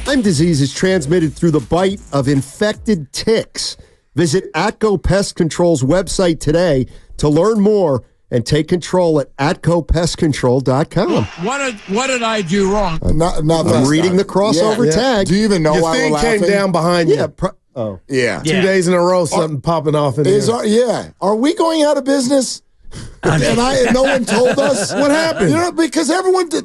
Lyme disease is transmitted through the bite of infected ticks. Visit Atco Pest Control's website today to learn more and take control at atcopestcontrol.com. What did I do wrong? I'm reading the crossover tag. Do you even know why Your thing came down behind you. Yeah. 2 days in a row, something popping off in there. Are we going out of business? And no one told us what happened. You know, because everything's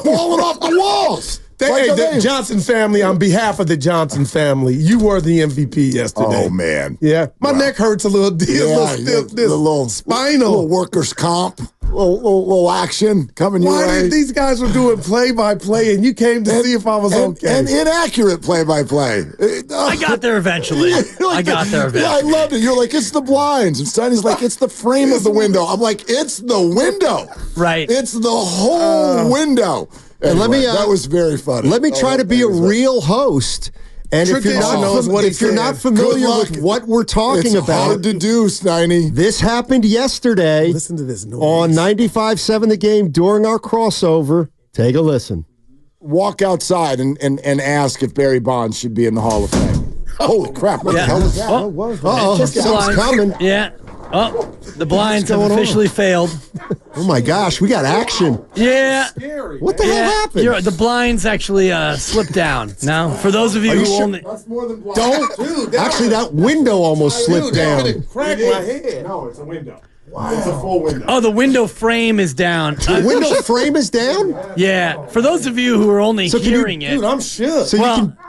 falling off the walls. The Johnson family, on behalf of the Johnson family, you were the MVP yesterday. Oh, man. Yeah. My neck hurts a little. The little spinal. Little workers' comp. Little action coming your way. Why did these guys were doing play-by-play, and you came to see if I was okay? And inaccurate play-by-play. I got there eventually. I got there eventually. Yeah, I loved it. You're like, it's the blinds. And Steiny's like, it's the frame of the window. I'm like, it's the window. Right. It's the whole window. Anyway, that was very funny. Let me try to be a real host. And if you're not familiar with what we're talking about, it's hard to do, Steiny. This happened yesterday. Listen to this noise. On 95.7 The Game during our crossover. Take a listen. Walk outside and ask if Barry Bonds should be in the Hall of Fame. Holy crap, what the hell is that? Uh-oh, something's coming. Yeah. Oh, the blinds have officially failed. Oh, my gosh, we got action. Yeah. What the hell happened? The blinds actually slipped down. Now, for those of you who only... That's more than blind. Don't. Actually, that window almost slipped down. Cracked my head. No, it's a window. Wow. It's a full window. Oh, the window frame is down. The window frame is down? Yeah. For those of you who are only hearing it. Dude, I'm shook. So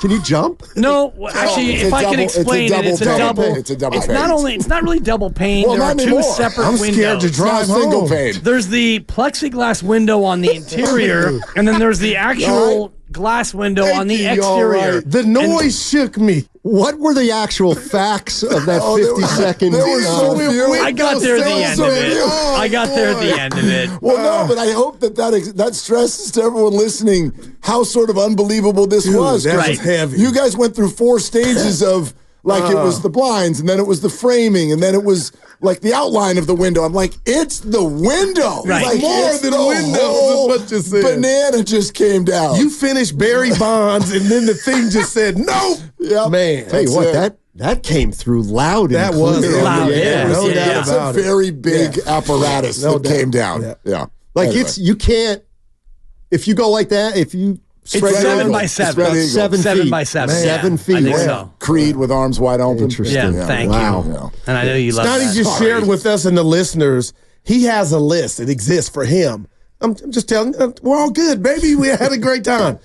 can you jump? No, actually, if I can explain it, it's a double. It's a double pane. It's not really double pane. Well, there are not two anymore. separate I'm windows. scared to drive home. Single pane. There's the plexiglass window on the interior, and then there's the actual glass window on the exterior. The noise shook me. What were the actual facts of that 50-second? There were so few. I got there at the end of it. I got there at the end of it. Well, no, but I hope that stresses to everyone listening how sort of unbelievable this was. That was heavy. You guys went through 4 stages of, like, it was the blinds, and then it was the framing, and then it was, like, the outline of the window. I'm like, it's the window. Right. Like, More it's than the windows whole is what you said. Banana just came down. You finished Barry Bonds, and then the thing just said, no. Yep. Man. Tell you what, that came through loud and That was clear. loud, Yeah. yeah. No doubt It's a about it. very big apparatus that came down. Yeah. Like, Anyway. you can't, if you go like that, if you It's 7 by 7. Spread eagle. 7 7 feet. by 7. 7 feet. I think Yeah. so. Creed with arms wide open. Interesting. Yeah, thank Wow. you. Yeah. And I know you love Steiny that. just shared with us and the listeners, he has a list. It exists for him. I'm just telling you, we're all good, baby. We had a great time.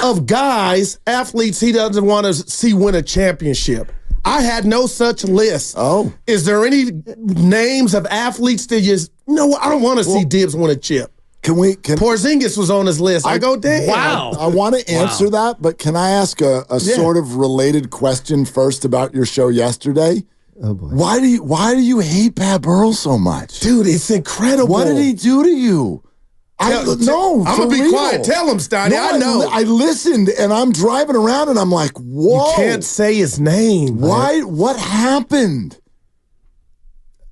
Of guys, athletes he doesn't want to see win a championship. I had no such list. Oh. Is there any names of athletes that just, no, I don't want to see Dibs win a chip? Can Porzingis was on his list. I go, damn. Wow. I want to answer that, but can I ask a sort of related question first about your show yesterday? Oh, boy. Why do you hate Pat Burrell so much? Dude, it's incredible. What did he do to you? I'm going to be quiet. Tell him, Steiny. I know. I listened, and I'm driving around, and I'm like, whoa. You can't say his name. Why? What happened?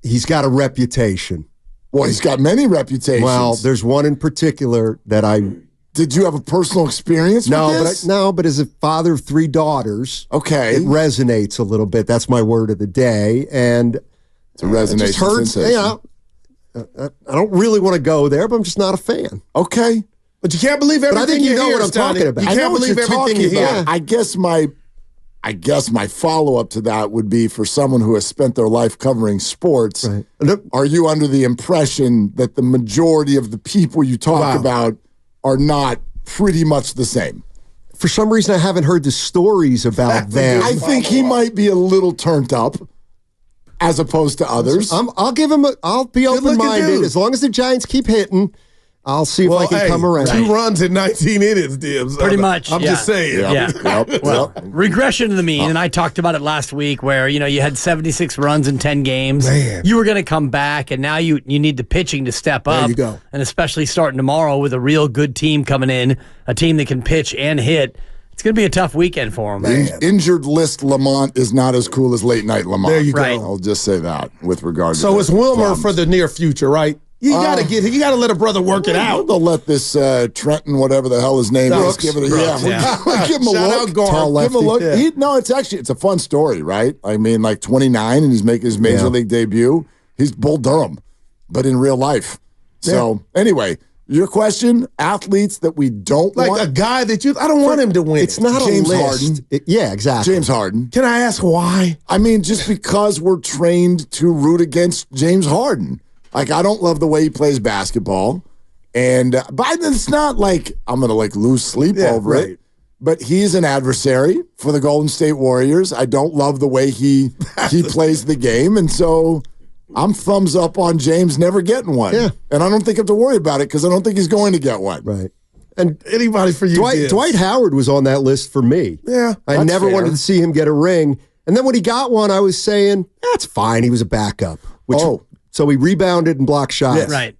He's got a reputation. Well, he's got many reputations. Well, there's one in particular that I... Did you have a personal experience with this? But as a father of 3 daughters, okay, it resonates a little bit. That's my word of the day, and it's a resonation sensation. Yeah, I don't really want to go there, but I'm just not a fan. Okay, but you can't believe everything. But I think you know what I'm talking about. You I know can't what believe you're everything talking you hear. about. I guess my follow-up to that would be for someone who has spent their life covering sports. Right. Are you under the impression that the majority of the people you talk about are not pretty much the same? For some reason, I haven't heard the stories about them. I think he might be a little turned up as opposed to others. I'll give him. I'll be open-minded as long as the Giants keep hitting. I'll see if I can come around. 2 runs in 19 innings, Dibs. Pretty much. I'm just saying. Yeah. Well, regression to the mean, and I talked about it last week where, you had 76 runs in 10 games. Man. You were going to come back, and now you need the pitching to step up. There you go. And especially starting tomorrow with a real good team coming in, a team that can pitch and hit. It's going to be a tough weekend for him. Injured list Lamont is not as cool as late night Lamont. There you go. Right. I'll just say that with regard to So it's Wilmer for the near future, right? You gotta let a brother work it out. They'll let this Trenton, whatever the hell his name is, give it a give him a Shout look. out Gar. Give him a look. Yeah. It's a fun story, right? I mean, like 29 and he's making his major league debut. He's Bull Durham, but in real life. So anyway, your question: athletes that we don't Like want. a guy that I don't want him to win. It's not James a list. Harden. Yeah, exactly. James Harden. Can I ask why? I mean, just because we're trained to root against James Harden. Like, I don't love the way he plays basketball. And but it's not like I'm going to like lose sleep over it. But he's an adversary for the Golden State Warriors. I don't love the way he plays the game. And so I'm thumbs up on James never getting one. Yeah. And I don't think I have to worry about it because I don't think he's going to get one. Right. And Anybody for you? Dwight Howard was on that list for me. Yeah, I that's never fair. wanted to see him get a ring. And then when he got one, I was saying, that's fine. He was a backup. So he rebounded and blocked shots. Yes. Right.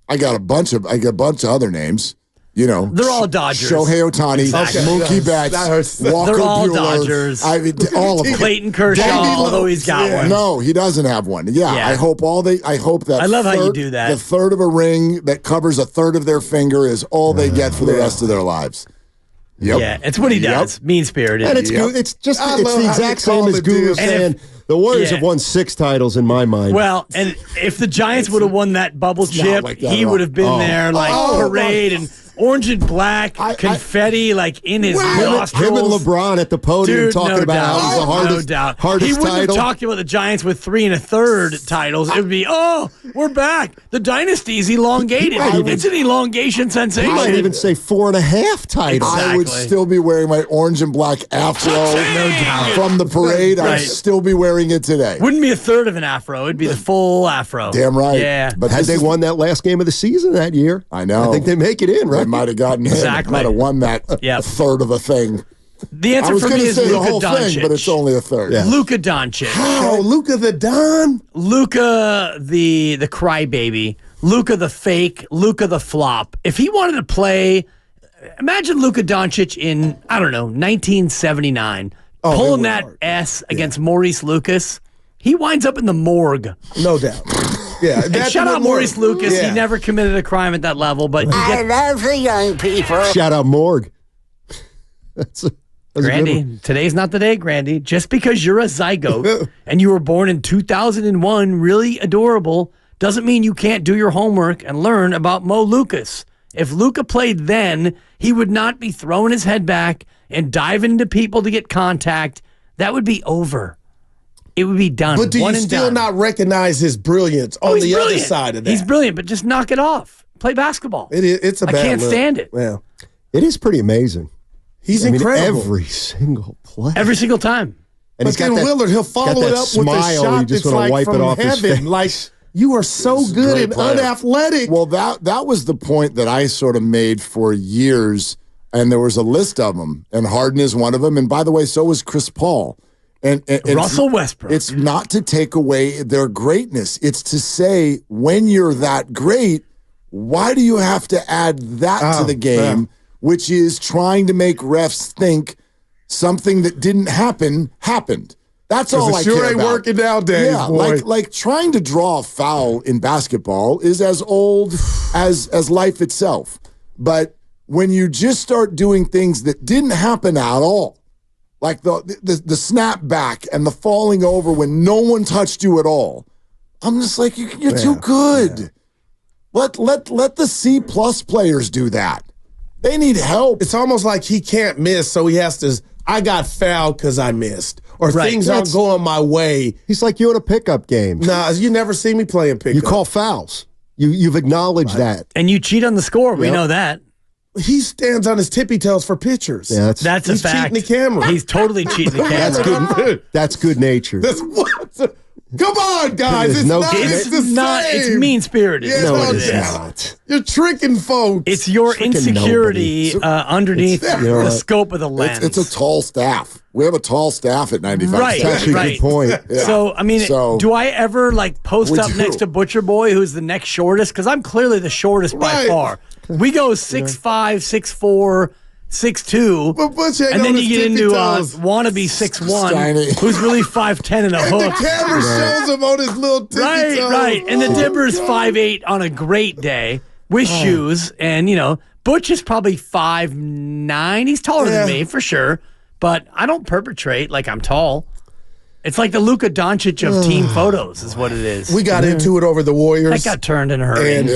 I got a bunch of other names. You know, They're all Dodgers. Shohei Ohtani, Exactly. Mookie That Betts, hurts. Walker They're all Buehler. Dodgers. I mean, all of them. Clayton Kershaw, Davey although he's got one. No, he doesn't have one. Yeah, Yeah. I hope that. I love how you do that. The third of a ring that covers a third of their finger is all they get for the rest of their lives. Yep. Yeah, it's what he does. Mean spirited. And it's good. It's just I it's love the how exact you call same as it, Guru dude. saying the Warriors have won 6 titles in my mind. Well, and if the Giants would have won that bubble not chip, like that he at all. would have been there like parade and orange and black confetti like in his nostrils. him and LeBron at the podium Dude, talking no about doubt. how it was the hardest, No doubt. hardest He wouldn't title. have talked about the Giants with 3 1/3 titles. It would be, we're back. The dynasty's elongated. It's an elongation sensation. He might even say 4.5 titles. I would Exactly. still be wearing my orange and black afro doubt. from the parade. Right. I'd still be wearing it today. Wouldn't be a third of an afro. It'd be the full afro. Damn right. Yeah. But Had this they is- won that last game of the season that year, I know. I think they make it in, they right? might have gotten him. Exactly. Might have won that Yep. third of a thing. The I answer was for going me to is say the Luka whole Doncic. thing, but it's only a third. Yeah. Luka Doncic. Oh, Luka the Don. Luka the crybaby. Luka the fake. Luka the flop. If he wanted to play, imagine Luka Doncic in, I don't know, 1979. Pulling it that was hard. S against Maurice Lucas. He winds up in the morgue. No doubt. Yeah. And shout out Maurice Lucas. Yeah. He never committed a crime at that level, but you get love the young people. Shout out Morgue. That's a good Grandy, one. today's not the day, Grandy. Just because you're a zygote and you were born in 2001, really adorable, doesn't mean you can't do your homework and learn about Mo Lucas. If Luka played then, he would not be throwing his head back and diving into people to get contact. That would be over. It would be done. But do One you and still done. not recognize his brilliance on He's the other brilliant. side of that? He's brilliant, but just knock it off. Play basketball. It's a I bad can't look. stand it. Yeah. It is pretty amazing. He's I mean, incredible. every single play. Every single time. And but he's got then that- Willard, he'll follow got it that up with a smile, you shot just that's wanna like wipe it from off his heaven. face. Like, you are so He's a good great and player. unathletic. Well, that was the point that I sort of made for years, and there was a list of them, and Harden is one of them. And by the way, so was Chris Paul. And Russell Westbrook. It's not to take away their greatness. It's to say, when you're that great, why do you have to add that to the game, which is trying to make refs think something that didn't happen happened? That's all it I sure care ain't about. working nowadays, Yeah, boy. like trying to draw a foul in basketball is as old as life itself. But when you just start doing things that didn't happen at all, like the snap back and the falling over when no one touched you at all, I'm just like, you're too good. Let the C+ players do that. They need help. It's almost like he can't miss, so he has to. I got fouled because I missed, or Right. things aren't going my way. He's like you in a pickup game. Nah, you never see me playing pickup. You call fouls. You've acknowledged that. And you cheat on the score. We Yep. know that. He stands on his tippy toes for pictures. Yeah, That's a He's fact. cheating the camera. He's totally cheating the camera. that's good. That's good natured. That's what. Come on, guys. There's It's no- not. It's It's the not. same. It's mean spirited. Yeah, No, no, it it is is. not. You're tricking folks. It's your Freaking insecurity underneath you know the what? scope of the lens. It's a tall staff. We have a tall staff at 95. Right, That's actually a right. good point. So, I mean, So- do I ever like post We up do. next to Butcher Boy, who's the next shortest? Because I'm clearly the shortest by Right. far. We go 6'5", 6'4", 6'2", But Butch ain't and on then his you get tippy into toes. wannabe 6'1", Steiny. who's really 5'10" and a The hook. camera shows him on his little tippy Right, toes. right. And the Dibber's 5'8" on a great day with shoes. And, Butch is probably 5'9". He's taller than me, for sure. But I don't perpetrate like I'm tall. It's like the Luka Doncic of team photos is what it is. We got into it over the Warriors. That got turned in a hurry. And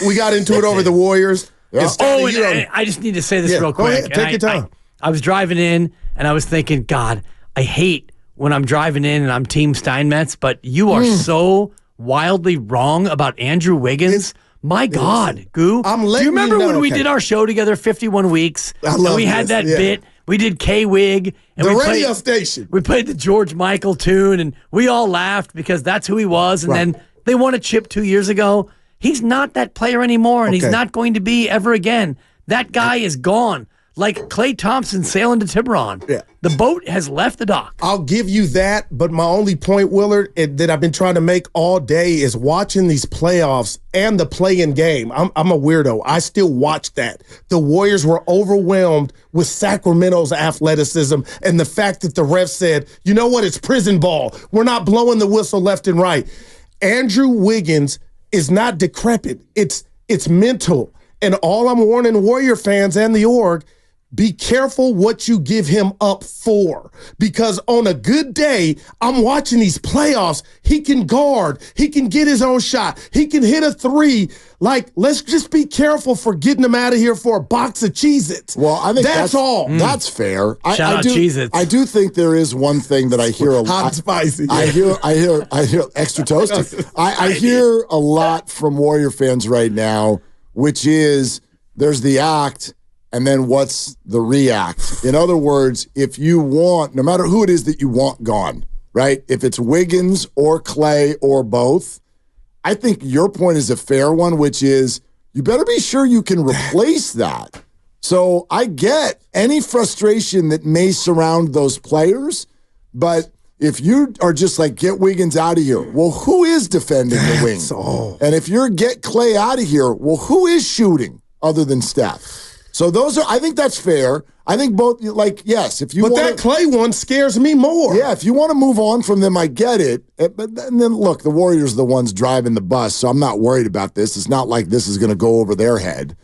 we got into it over the Warriors. Yeah. And Steiny, And I just need to say this Yeah, real go quick. ahead. Take your time. I was driving in, and I was thinking, God, I hate when I'm driving in and I'm Team Steinmetz, but you are so wildly wrong about Andrew Wiggins. My God, Goo. I'm Do letting you remember you know, when we okay. did our show together, 51 Weeks? I and love we had this, that yeah. bit. We did K-Wig. And the we radio played, station. we played the George Michael tune, and we all laughed because that's who he was. And then they won a chip 2 years ago. He's not that player anymore, and he's Okay. not going to be ever again. That guy is gone. Like Klay Thompson sailing to Tiburon. Yeah. The boat has left the dock. I'll give you that, but my only point, Willard, that I've been trying to make all day is watching thing playoffs and the play-in game. I'm a weirdo. I still watch that. The Warriors were overwhelmed with Sacramento's athleticism and the fact that the ref said, you know what, it's prison ball. We're not blowing the whistle left and right. Andrew Wiggins is not decrepit. It's mental. And all I'm warning Warrior fans and the org, be careful what you give him up for. Because on a good day, I'm watching these playoffs. He can guard. He can get his own shot. He can hit a three. Like, let's just be careful for getting him out of here for a box of Cheez-Its. Well, I think that's all. That's fair. Shout out do, Cheez-Its. I do think there is one thing that I hear a Hot lot. and spicy. I hear extra toasty. I hear a lot from Warrior fans right now, which is there's the act and then what's the react. In other words, if you want, no matter who it is that you want gone, right? If it's Wiggins or Klay or both, I think your point is a fair one, which is you better be sure you can replace that. So I get any frustration that may surround those players, but if you are just like, get Wiggins out of here, well, who is defending the wing? And if you're get Klay out of here, well, who is shooting other than Steph? So I think that's fair. I think both, like, yes, if you want. But that Klay one scares me more. Yeah, if you want to move on from them, I get it. But then look, the Warriors are the ones driving the bus, so I'm not worried about this. It's not like this is going to go over their head.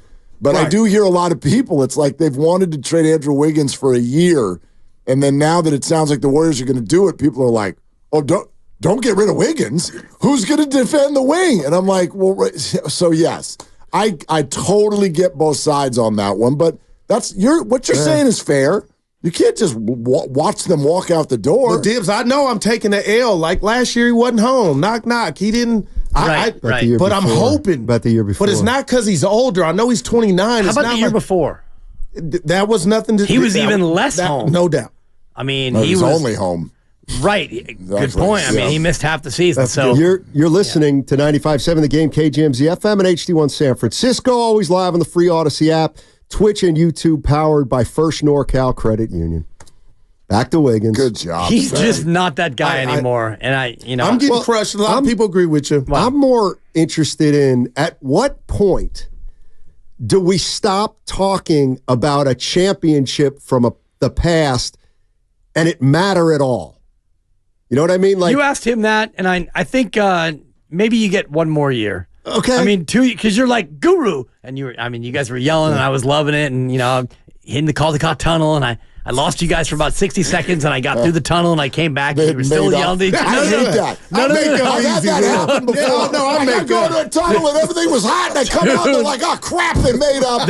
But I do hear a lot of people, it's like they've wanted to trade Andrew Wiggins for a year, and then now that it sounds like the Warriors are going to do it, people are like, oh, don't get rid of Wiggins. Who's going to defend the wing? And I'm like, well, so yes. I totally get both sides on that one, but what you're saying is fair. You can't just watch them walk out the door. But Dibs, I know I'm taking the L. Like last year, he wasn't home. Knock, knock. He didn't. Right. But I'm hoping. About the year before. But it's not because he's older. I know he's 29. How It's about not the year like, before? That was nothing to He was even less home. No doubt. I mean, No, he he's was only home. right. Good Exactly. point. I mean, Yeah. he missed half the season. So You're listening to 95.7 The Game, KGMZ FM and HD1 San Francisco. Always live on the free Odyssey app, Twitch and YouTube, powered by First NorCal Credit Union. Back to Wiggins. Good job. he's Sam. just not that guy anymore. And I'm getting crushed. A lot of people agree with you. I'm more interested in at what point do we stop talking about a championship from the past and it matter at all? You know what I mean? Like, you asked him that, and I think maybe you get one more year. okay. I mean, 2 because you're like Guru, and you guys were yelling, and I was loving it, and hitting the Caldecott tunnel, and I lost you guys for about 60 seconds, and I got through the tunnel, and I came back, and you were still yelling at each I other. hate that. I've I've had that happen before. I got go to a tunnel and everything was hot, and I come out and they're like, oh, crap, they made up.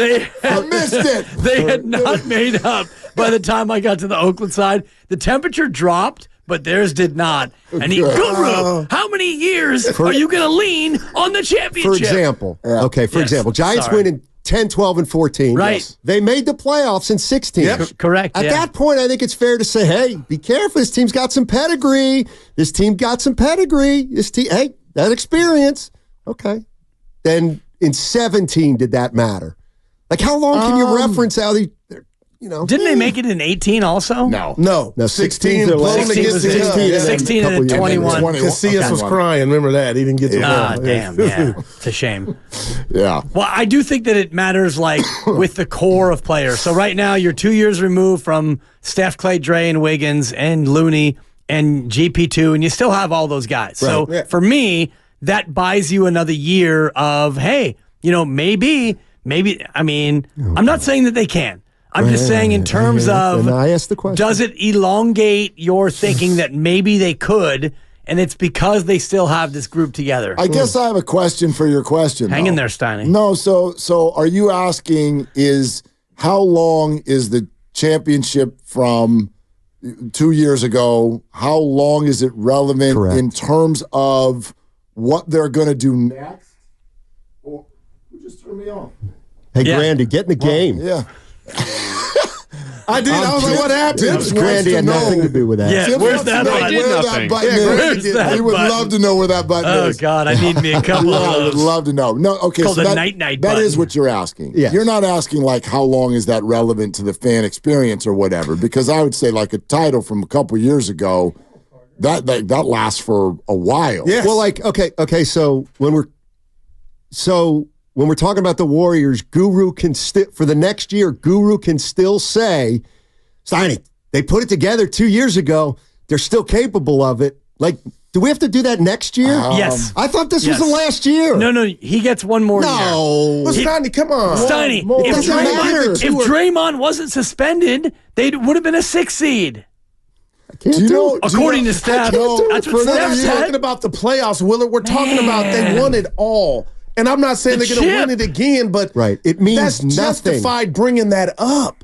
I missed it. They had not made up by the time I got to the Oakland side. The temperature dropped, but theirs did not. And Guru, how many years are you going to lean on the championship? For example, example, Giants Sorry. win in 10, 12, and 14. Right. Yes. They made the playoffs in 16. Yep. Correct. At that point, I think it's fair to say, hey, be careful. This team's got some pedigree. This team got some pedigree. This team, hey, that experience. Okay. Then in 17, did that matter? Like, how long can you reference how Didn't they make it in 18 also? No. 16 their blown last. against the 16 and then 21. Casillas was crying. Remember that? He didn't get to win. Damn, yeah. It's a shame. Yeah. Well, I do think that it matters, like, with the core of players. So right now, you're 2 years removed from Steph, Clay, Dre, and Wiggins, and Looney, and GP2, and you still have all those guys. Right. So for me, that buys you another year of, hey, maybe, I mean, I'm not saying that they can. I'm just saying in terms of, and I asked the question, does it elongate your thinking that maybe they could, and it's because they still have this group together? I guess I have a question for your question. Hang in there, Steiny. No, so are you asking how long is the championship from 2 years ago? How long is it relevant in terms of what they're going to do next? Who just turned me off? Hey, Grandy, get in the game. Yeah. I did. I don't know what happened. Grandy had nothing to do with that. Yeah, where's that button? We would love to know where that button is. Oh, God, I need me a couple of I would those. love to know. No, okay, Called so the that, night-night that button. is what you're asking. Yes. You're not asking, like, how long is that relevant to the fan experience or whatever, because I would say, like, a title from a couple years ago, that lasts for a while. Yes. Well, like, okay, so when we're talking about the Warriors, Guru can for the next year, Guru can still say, Steiny, they put it together 2 years ago. They're still capable of it. Like, do we have to do that next year? Yes. I thought this was the last year. No, he gets one more year. No. Well, Steiny, come on. Steiny, It doesn't matter. if Draymond wasn't suspended, they would have been a 6 seed. Can't do it. According to Steph, that's what Steph We're said. talking about the playoffs, Willard. We're talking about they won it all. And I'm not saying The they're going to chip. win it again, but It means that's nothing. justified bringing that up.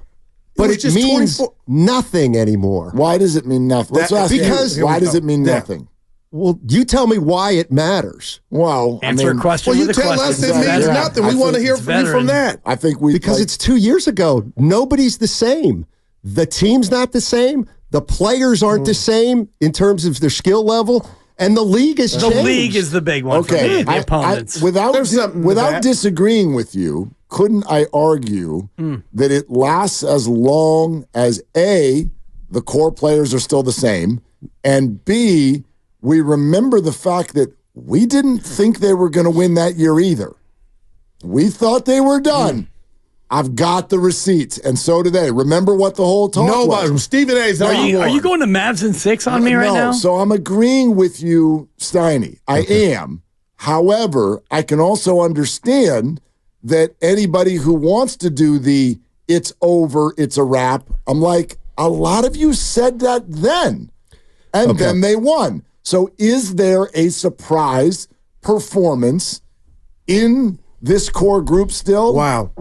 But was it just means 24 nothing anymore. Why does it mean nothing? Let's ask because- you, why does it mean Yeah. nothing? Well, you tell me why it matters. Well, Answer a question Well, you with a tell question. us it means Yeah. nothing. I We want to think hear it's from you veteran. from that. I think Because it's 2 years ago. Nobody's the same. The team's not the same. The players aren't the same in terms of their skill level. And the league has changed. The league is the big one for me, the opponents. Without that. disagreeing with you, couldn't I argue that it lasts as long as A, the core players are still the same, and B, we remember the fact that we didn't think they were going to win that year either. We thought they were done. I've got the receipts, and so do they. Remember what the whole talk Nobody. was. Stephen A's Are number you one. going to Mavs and 6 on me right No, now? so I'm agreeing with you, Steiny. I am. However, I can also understand that anybody who wants to do the it's over, it's a wrap, I'm like, a lot of you said that then, and then they won. So is there a surprise performance in this core group still? Wow.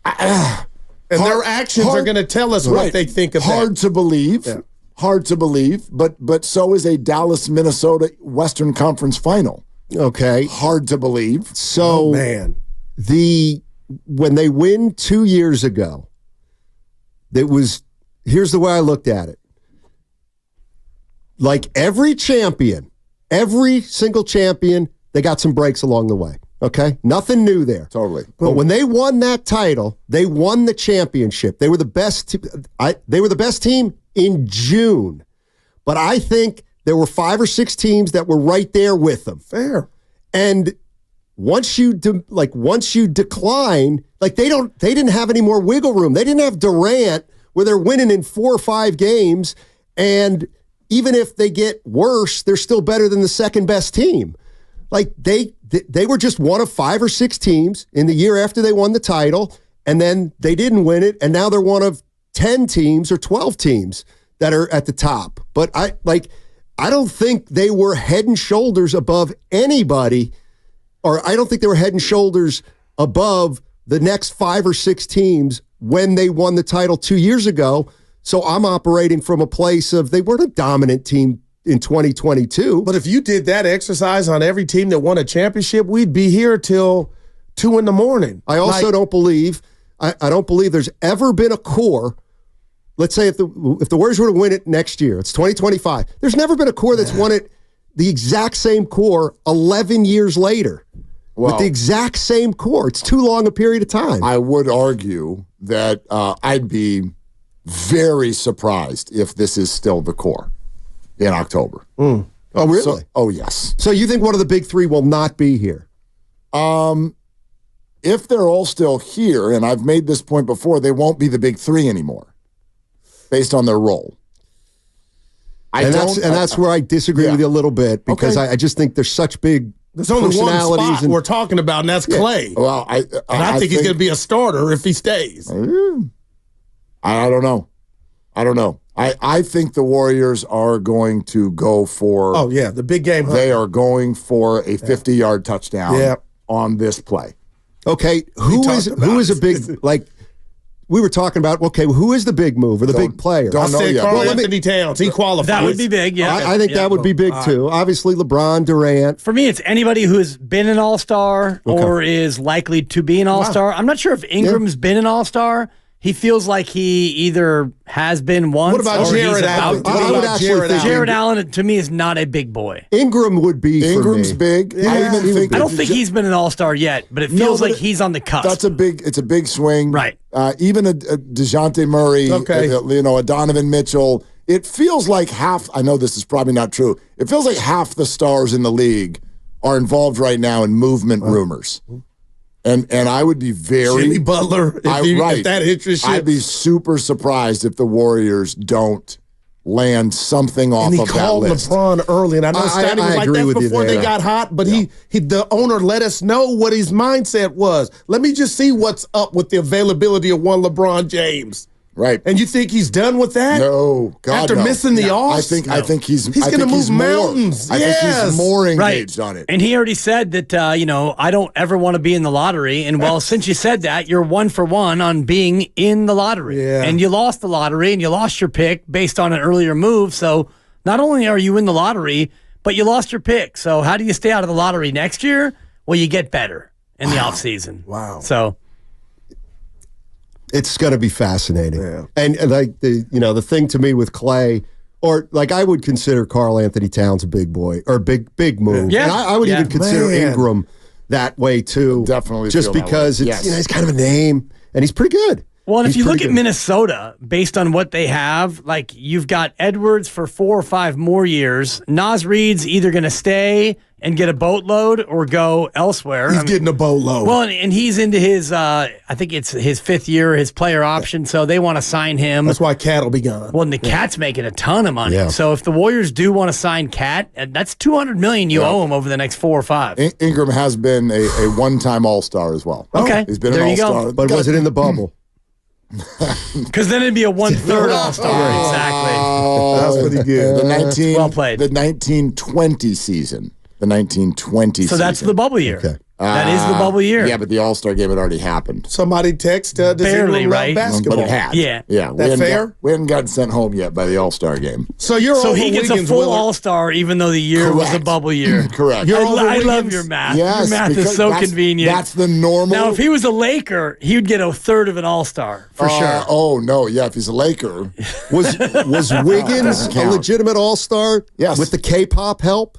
And their actions are going to tell us what they think of Hard that. to believe. Yeah. Hard to believe, but so is a Dallas-Minnesota Western Conference final. Okay. Hard to believe. So Man. when they win 2 years ago, here's the way I looked at it. Like every champion, every single champion, they got some breaks along the way. Okay? Nothing new there. Totally. But when they won that title, they won the championship. They were the best. They were the best team in June. But I think there were 5 or 6 teams that were right there with them. Fair. And once you decline, like they didn't have any more wiggle room. They didn't have Durant where they're winning in 4 or 5 games, and even if they get worse, they're still better than the second best team. Like they were just one of 5 or 6 teams in the year after they won the title, and then they didn't win it, and now they're one of 10 teams or 12 teams that are at the top. But I don't think they were head and shoulders above anybody, or I don't think they were head and shoulders above the next 5 or 6 teams when they won the title 2 years ago. So I'm operating from a place of they weren't a dominant team in 2022. But if you did that exercise on every team that won a championship, we'd be here till 2 a.m. I also don't believe there's ever been a core. Let's say if the Warriors were to win it next year, it's 2025. There's never been a core that's won it, the exact same core 11 years later. With the exact same core. It's too long a period of time. I would argue that I'd be very surprised if this is still the core in October. Oh, really? Oh, yes. So you think one of the big three will not be here? If they're all still here, and I've made this point before, they won't be the big three anymore based on their role. That's where I disagree with you a little bit because I just think there's such big There's only one personalities spot we're talking about, and that's Clay. Well, I think he's going to be a starter if he stays. I don't know. I think the Warriors are going to go for. Oh yeah, the big game. They are going for a 50-yard touchdown on this play. Okay, who is a big like? We were talking about, okay, who is the big move or the big player? Don't know yet. Karl Anthony Towns. He qualifies. That would be big, yeah. I think that would be big, too. Obviously, LeBron, Durant. For me, it's anybody who's been an all-star or is likely to be an all-star. I'm not sure if Ingram's been an all-star. He feels like he either has been once What about or Jared he's Allen? about to be. I would actually think Jared Allen, to me, is not a big boy. Ingram would be Ingram's for me. big. Yeah. I don't think he's been an all-star yet, but it feels like he's on the cusp. It's a big swing. Right. Even a DeJounte Murray, a Donovan Mitchell. It feels like I know this is probably not true. It feels like half the stars in the league are involved right now in movement rumors. And I would be Jimmy Butler, if that interests you. I'd be super surprised if the Warriors don't land something off and of that list. He called LeBron early, and I know Steiny was like that before they got hot, but the owner let us know what his mindset was. Let me just see what's up with the availability of one LeBron James. Right. And you think he's done with that? No. God, After missing the All-Star? I think he's going to move mountains. I think he's more engaged on it. And he already said that, I don't ever want to be in the lottery. And, since you said that, you're 1 for 1 on being in the lottery. Yeah. And you lost the lottery and you lost your pick based on an earlier move. So not only are you in the lottery, but you lost your pick. So how do you stay out of the lottery next year? Well, you get better in the offseason. Wow. So it's going to be fascinating. Yeah. And like the thing to me with Clay, or like I would consider Karl Anthony Towns a big boy or big move. Yeah. And I would even consider Ingram that way too. Definitely. Just because it's he's kind of a name and he's pretty good. Well, and if you look good. at Minnesota, based on what they have, like you've got Edwards for 4 or 5 more years. Naz Reid's either going to stay and get a boatload or go elsewhere. He's getting a boatload. Well, and he's into his, I think it's his 5th year, his player option, so they want to sign him. That's why Cat will be gone. Well, and the Cat's making a ton of money. Yeah. So if the Warriors do want to sign Cat, that's $200 million you owe him over the next 4 or 5. Ingram has been a one-time All-Star as well. Okay. He's been there an you All-Star. go. But was it in the bubble? Because then it'd be a 1/3 All-Star. Exactly. That's pretty good. Well played. The 1920 season. The 1920 So that's the bubble year. Okay. That is the bubble year. Yeah, but the All-Star game had already happened. Somebody text does Barely, Ingram love right? basketball? But it had. Yeah. Yeah. That fair? We hadn't gotten sent home yet by the All-Star game. So you're So over he gets Wiggins, a full Willard. All-Star even though the year was a Correct. bubble year. Correct. You're over I love Wiggins? your math. Yes, your math is because so that's- convenient. That's the normal. Now, if he was a Laker, he would get 1/3 of an All-Star for sure. Oh, no. Yeah, if he's a Laker. Was Wiggins Doesn't a count. legitimate All-Star? Yes. With the K-pop help?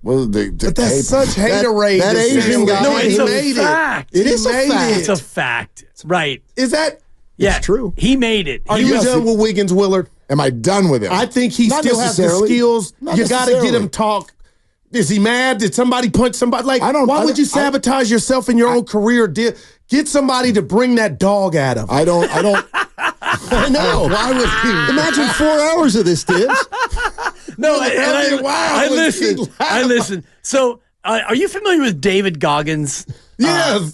Well, But that's such haterade. that to say Asian that guy, No, he it's a made fact. It is a made fact. It's a fact. Right. Is that? Yeah. true. He made it. Are He you was- done with Wiggins, Willard? Am I done with him? I think he Not still has the necessarily. skills. Not You got to get necessarily. him talk. Is he mad? Did somebody punch somebody? Like, I don't- why I would you don't- I- sabotage yourself in your own career? Get somebody to bring that dog at him. I don't. I know. Why would he? Imagine 4 hours of this, Dibs. No, Wow, I listen. I listen. So, are you familiar with David Goggins? Yes.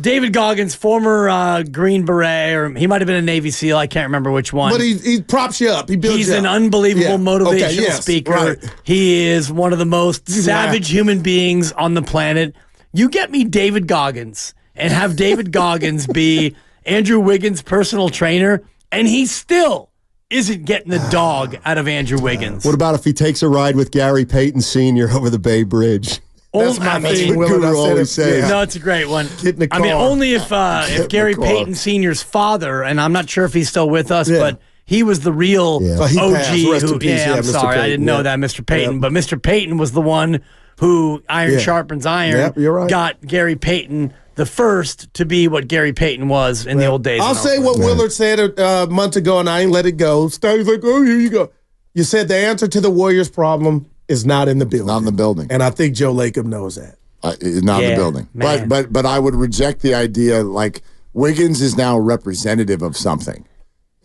David Goggins, former Green Beret, or he might have been a Navy SEAL. I can't remember which one. but he props you up. He builds He's you an up. unbelievable Yeah. motivational Okay, yes, speaker. right. He is one of the most savage human beings on the planet. You get me David Goggins and have David Goggins be Andrew Wiggins' personal trainer, and he still isn't getting the dog out of Andrew Wiggins. What about if he takes a ride with Gary Payton Sr. over the Bay Bridge? That's my thing, what Willard. I Guru said always it. says. Yeah. No, it's a great one. Get in the I mean, car. only if Gary in the car. Payton Sr.'s father, and I'm not sure if he's still with us, Yeah. but he was the real So he OG. passed. Rest in peace. Yeah, I'm Mr. sorry, I Payton. didn't know Yeah. that, Mr. Payton. Yeah. But Mr. Payton was the one who iron Yeah. sharpens iron. Yep, you're right. Got Gary Payton the first to be what Gary Payton was in the old days. I'll say what Willard said a month ago, and I ain't let it go. Steiny's like, oh, here you go. You said the answer to the Warriors' problem is not in the building. Not in the building. And I think Joe Lacob knows that. Not in the building. Man. But I would reject the idea, like, Wiggins is now representative of something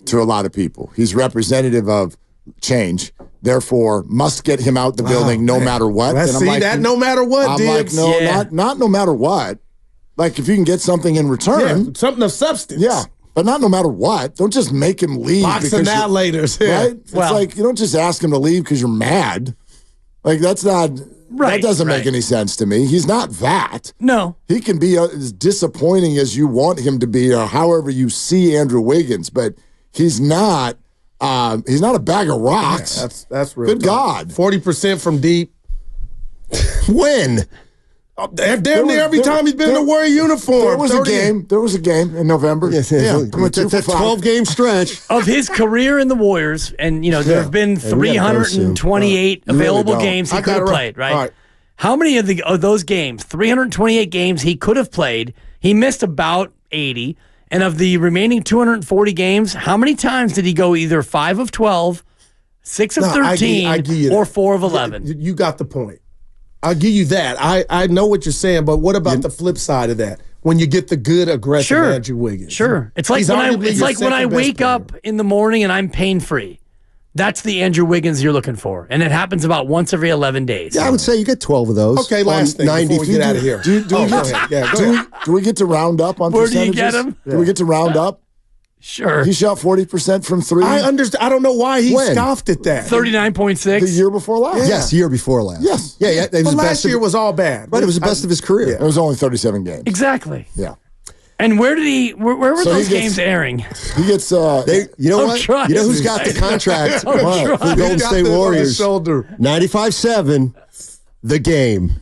to a lot of people. He's representative of change. Therefore, must get him out the building no matter what. Let's see that no matter what, I'm Dibs. like, no, not no matter what. Like, if you can get something in return. Yeah, something of substance. Yeah, but not no matter what. Don't just make him leave. Box annihilators. Yeah. Right? It's like, you don't just ask him to leave because you're mad. Like, that's not, that doesn't make any sense to me. He's not that. No. He can be as disappointing as you want him to be or however you see Andrew Wiggins, but he's not a bag of rocks. Yeah, that's real. Good God. 40% from deep. When? Damn near every time he's been in a Warrior uniform. There was a game in November. Yes, yeah, it's a 12-game stretch. Of his career in the Warriors, and there have been 328 available games he could have played, right? Right. How many of those games, 328 games he could have played, he missed about 80. And of the remaining 240 games, how many times did he go either 5 of 12, 6 of 13, or 4 of 11? You got the point. I'll give you that. I know what you're saying, but what about the flip side of that? When you get the good, aggressive Andrew Wiggins. Sure. It's like when I wake up in the morning and I'm pain-free. That's the Andrew Wiggins you're looking for. And it happens about once every 11 days. Yeah, I would say you get 12 of those. Okay, last thing before we get out of here. Do we get to round up on percentages? Where do you get him? Do we get to round up? Sure. He shot 40% from 3. I understand. I don't know why he scoffed at that. 39.6. The year before last. Yes, year before last. Yes. Yeah. It was But the last best year was all bad. Right, it was the best of his career. It was only 37 games. Exactly. Yeah. And where were those games airing? He gets you know what? Trying. You know who's got the contract for the Golden State Warriors? 95-7, the game.